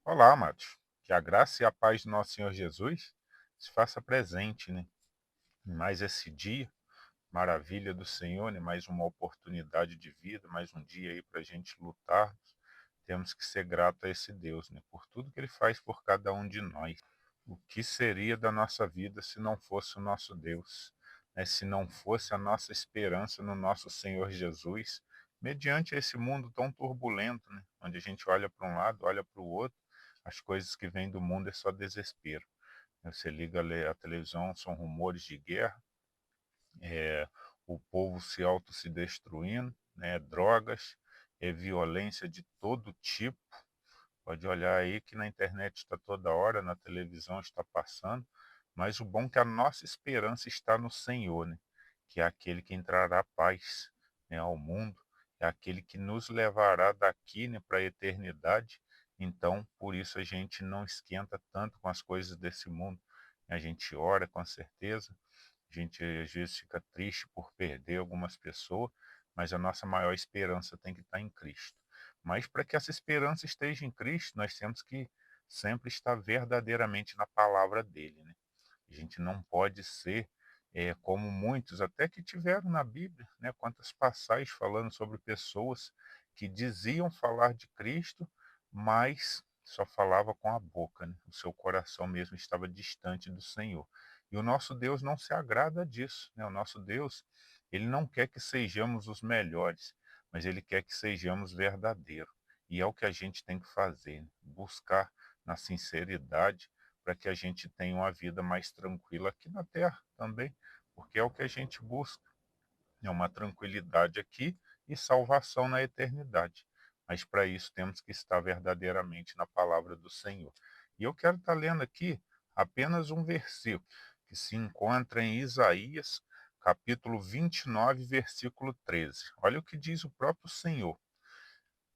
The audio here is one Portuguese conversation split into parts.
Olá, amados. Que a graça e a paz do nosso Senhor Jesus se faça presente, né? Em mais esse dia, maravilha do Senhor, né? Mais uma oportunidade de vida, mais um dia aí para a gente lutar. Temos que ser grato a esse Deus, né? Por tudo que Ele faz por cada um de nós. O que seria da nossa vida se não fosse o nosso Deus, né? Se não fosse a nossa esperança no nosso Senhor Jesus, mediante esse mundo tão turbulento, né? Onde a gente olha para um lado, olha para o outro, as coisas que vêm do mundo é só desespero. Você liga a televisão, são rumores de guerra, o povo se destruindo, né? Drogas, violência de todo tipo. Pode olhar aí que na internet está toda hora, na televisão está passando, mas o bom é que a nossa esperança está no Senhor, né? Que é aquele que trará paz, né, ao mundo, é aquele que nos levará daqui, né, para a eternidade. Então, por isso a gente não esquenta tanto com as coisas desse mundo. A gente ora com certeza, a gente às vezes fica triste por perder algumas pessoas, mas a nossa maior esperança tem que estar em Cristo. Mas para que essa esperança esteja em Cristo, nós temos que sempre estar verdadeiramente na palavra dele, né? A gente não pode ser como muitos, até que tiveram na Bíblia, né? Quantas passagens falando sobre pessoas que diziam falar de Cristo, mas só falava com a boca, né? O seu coração mesmo estava distante do Senhor. E o nosso Deus não se agrada disso, né? O nosso Deus, ele não quer que sejamos os melhores, mas ele quer que sejamos verdadeiros. E é o que a gente tem que fazer, né? Buscar na sinceridade para que a gente tenha uma vida mais tranquila aqui na Terra também, porque é o que a gente busca, é uma tranquilidade aqui e salvação na eternidade. Mas para isso temos que estar verdadeiramente na palavra do Senhor. E eu quero estar lendo aqui apenas um versículo que se encontra em Isaías, capítulo 29, versículo 13. Olha o que diz o próprio Senhor.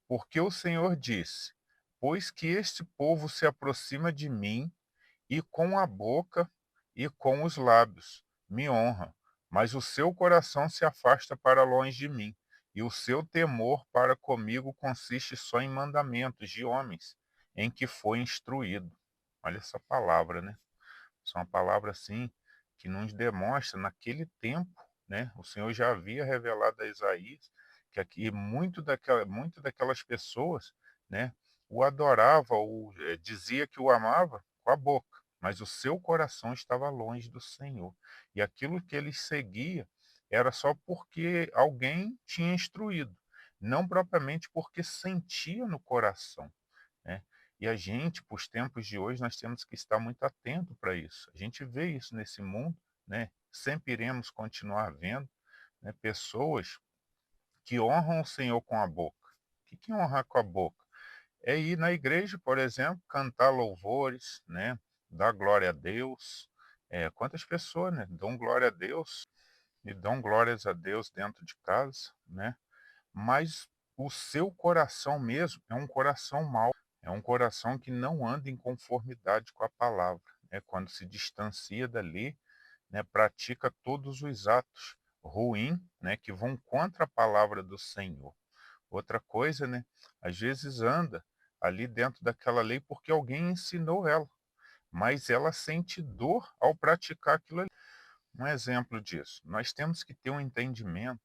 Porque o Senhor disse: Pois que este povo se aproxima de mim, e com a boca e com os lábios me honra, mas o seu coração se afasta para longe de mim, e o seu temor para comigo consiste só em mandamentos de homens, em que foi instruído. Olha essa palavra, né? Essa é uma palavra assim que nos demonstra naquele tempo, né? O Senhor já havia revelado a Isaías que aqui muito daquelas pessoas, né, o adorava, dizia que o amava com a boca, mas o seu coração estava longe do Senhor. E aquilo que ele seguia era só porque alguém tinha instruído, não propriamente porque sentia no coração, né? E a gente, para os tempos de hoje, nós temos que estar muito atento para isso. A gente vê isso nesse mundo, né? Sempre iremos continuar vendo, né, pessoas que honram o Senhor com a boca. O que é honrar com a boca? É ir na igreja, por exemplo, cantar louvores, né? Dar glória a Deus. Quantas pessoas, né, dão glória a Deus e dão glórias a Deus dentro de casa, né? Mas o seu coração mesmo é um coração mau, é um coração que não anda em conformidade com a palavra, né? Quando se distancia dali, né, pratica todos os atos ruins, né, que vão contra a palavra do Senhor. Outra coisa, né, às vezes anda ali dentro daquela lei porque alguém ensinou ela, mas ela sente dor ao praticar aquilo ali. Um exemplo disso, nós temos que ter um entendimento,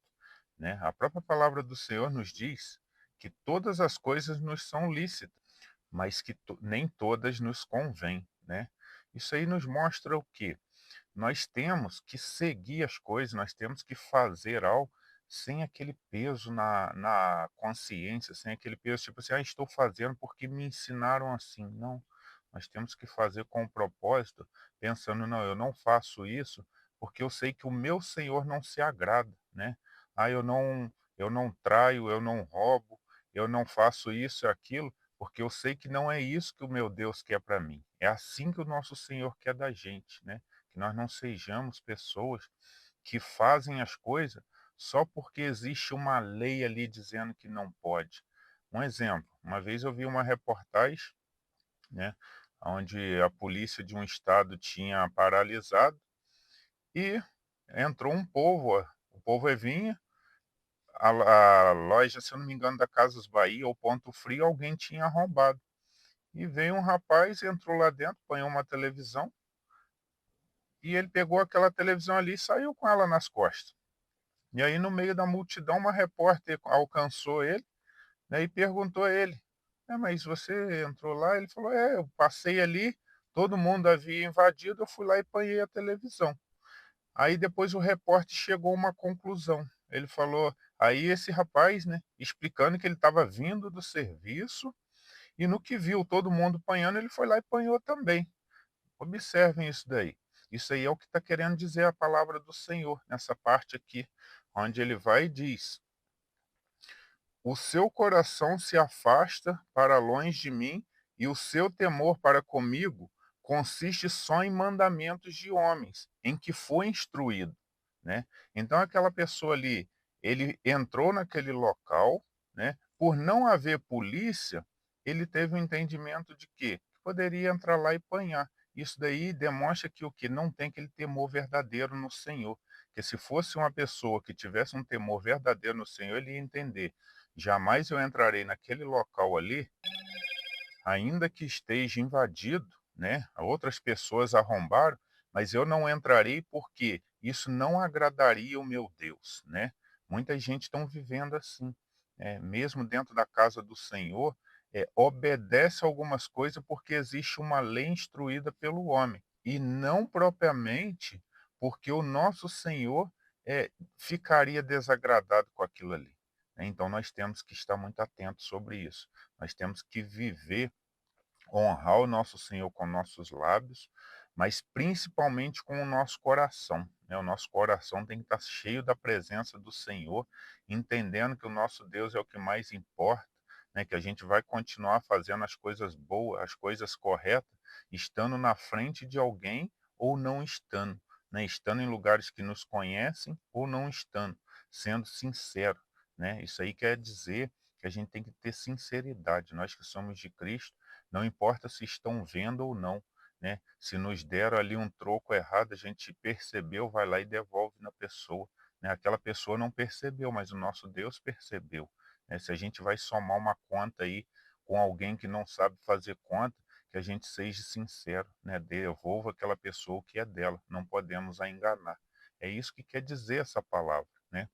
né? A própria palavra do Senhor nos diz que todas as coisas nos são lícitas, mas que nem todas nos convêm, né? Isso aí nos mostra o quê? Nós temos que seguir as coisas, nós temos que fazer algo sem aquele peso na consciência, sem aquele peso tipo assim, estou fazendo porque me ensinaram assim. Não, nós temos que fazer com o propósito, pensando, não, eu não faço isso porque eu sei que o meu Senhor não se agrada, né? Eu não traio, eu não roubo, eu não faço isso e aquilo, porque eu sei que não é isso que o meu Deus quer para mim. É assim que o nosso Senhor quer da gente, né? Que nós não sejamos pessoas que fazem as coisas só porque existe uma lei ali dizendo que não pode. Um exemplo, uma vez eu vi uma reportagem, né, onde a polícia de um estado tinha paralisado e entrou um povo, o povo vinha, a loja, se eu não me engano, da Casas Bahia ou Ponto Frio, alguém tinha roubado. E veio um rapaz, entrou lá dentro, apanhou uma televisão, e ele pegou aquela televisão ali e saiu com ela nas costas. E aí, no meio da multidão, uma repórter alcançou ele, né, e perguntou a ele: mas você entrou lá?" Ele falou: eu passei ali, todo mundo havia invadido, eu fui lá e apanhei a televisão." Aí depois o repórter chegou a uma conclusão. Ele falou, aí esse rapaz, né, explicando que ele estava vindo do serviço e no que viu todo mundo apanhando, ele foi lá e apanhou também. Observem isso daí. Isso aí é o que está querendo dizer a palavra do Senhor, nessa parte aqui, onde ele vai e diz: "O seu coração se afasta para longe de mim, e o seu temor para comigo consiste só em mandamentos de homens, em que foi instruído", né. Então aquela pessoa ali, ele entrou naquele local, né, por não haver polícia, ele teve um entendimento de quê? Que poderia entrar lá e apanhar. Isso daí demonstra que o que não tem aquele temor verdadeiro no Senhor, que se fosse uma pessoa que tivesse um temor verdadeiro no Senhor, ele ia entender: jamais eu entrarei naquele local ali, ainda que esteja invadido, né? Outras pessoas arrombaram, mas eu não entrarei porque isso não agradaria o meu Deus, né? Muita gente estão vivendo assim, mesmo dentro da casa do Senhor, obedece algumas coisas porque existe uma lei instruída pelo homem, e não propriamente porque o nosso Senhor ficaria desagradado com aquilo ali, né. Então nós temos que estar muito atentos sobre isso. Nós temos que viver, honrar o nosso Senhor com nossos lábios, mas principalmente com o nosso coração, né. O nosso coração tem que estar cheio da presença do Senhor, entendendo que o nosso Deus é o que mais importa, né, que a gente vai continuar fazendo as coisas boas, as coisas corretas, estando na frente de alguém ou não estando, né, estando em lugares que nos conhecem ou não estando, sendo sincero, né. Isso aí quer dizer que a gente tem que ter sinceridade. Nós que somos de Cristo, não importa se estão vendo ou não, né? Se nos deram ali um troco errado, a gente percebeu, vai lá e devolve na pessoa, né? Aquela pessoa não percebeu, mas o nosso Deus percebeu, né? Se a gente vai somar uma conta aí com alguém que não sabe fazer conta, que a gente seja sincero, né? Devolva aquela pessoa o que é dela, não podemos a enganar. É isso que quer dizer essa palavra, né?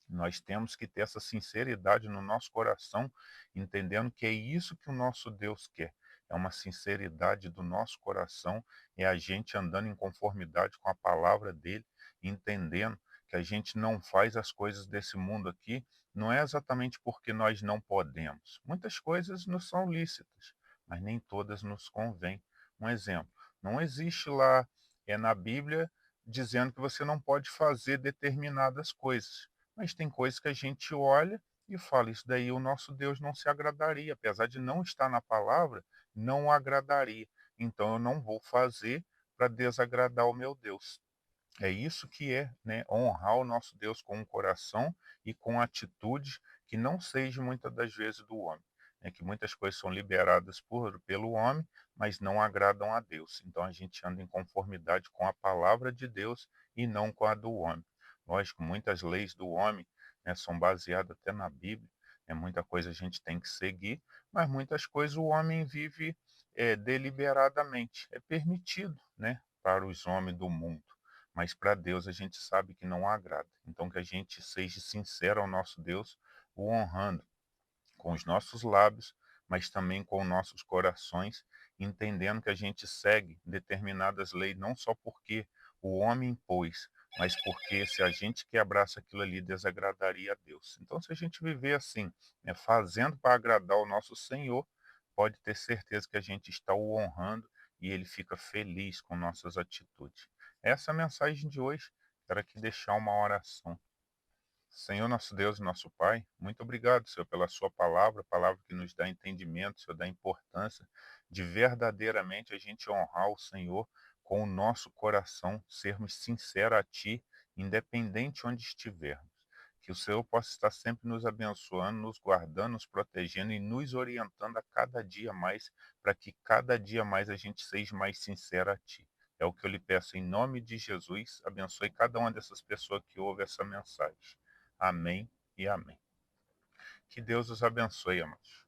Nós temos que ter essa sinceridade no nosso coração, entendendo que é isso que o nosso Deus quer. É uma sinceridade do nosso coração, é a gente andando em conformidade com a palavra dele, entendendo que a gente não faz as coisas desse mundo aqui, não é exatamente porque nós não podemos. Muitas coisas nos são lícitas, mas nem todas nos convêm. Um exemplo, não existe lá na Bíblia dizendo que você não pode fazer determinadas coisas, mas tem coisas que a gente olha e fala: isso daí o nosso Deus não se agradaria, apesar de não estar na palavra, não o agradaria. Então eu não vou fazer para desagradar o meu Deus. É isso que é, né, honrar o nosso Deus com o coração e com atitudes que não sejam muitas das vezes do homem. É que muitas coisas são liberadas pelo homem, mas não agradam a Deus. Então a gente anda em conformidade com a palavra de Deus e não com a do homem. Lógico, muitas leis do homem, né, são baseadas até na Bíblia, muita coisa a gente tem que seguir, mas muitas coisas o homem vive deliberadamente. É permitido, né, para os homens do mundo, mas para Deus a gente sabe que não agrada. Então que a gente seja sincero ao nosso Deus, o honrando com os nossos lábios, mas também com nossos corações, entendendo que a gente segue determinadas leis não só porque o homem impôs, mas porque se a gente quebrasse aquilo ali, desagradaria a Deus. Então, se a gente viver assim, né, fazendo para agradar o nosso Senhor, pode ter certeza que a gente está o honrando e ele fica feliz com nossas atitudes. Essa é a mensagem de hoje. Quero aqui deixar uma oração. Senhor nosso Deus e nosso Pai, muito obrigado, Senhor, pela sua palavra que nos dá entendimento, Senhor, da importância de verdadeiramente a gente honrar o Senhor com o nosso coração, sermos sinceros a Ti, independente onde estivermos. Que o Senhor possa estar sempre nos abençoando, nos guardando, nos protegendo e nos orientando a cada dia mais, para que cada dia mais a gente seja mais sincero a Ti. É o que eu lhe peço em nome de Jesus. Abençoe cada uma dessas pessoas que ouve essa mensagem. Amém e amém. Que Deus os abençoe, amados.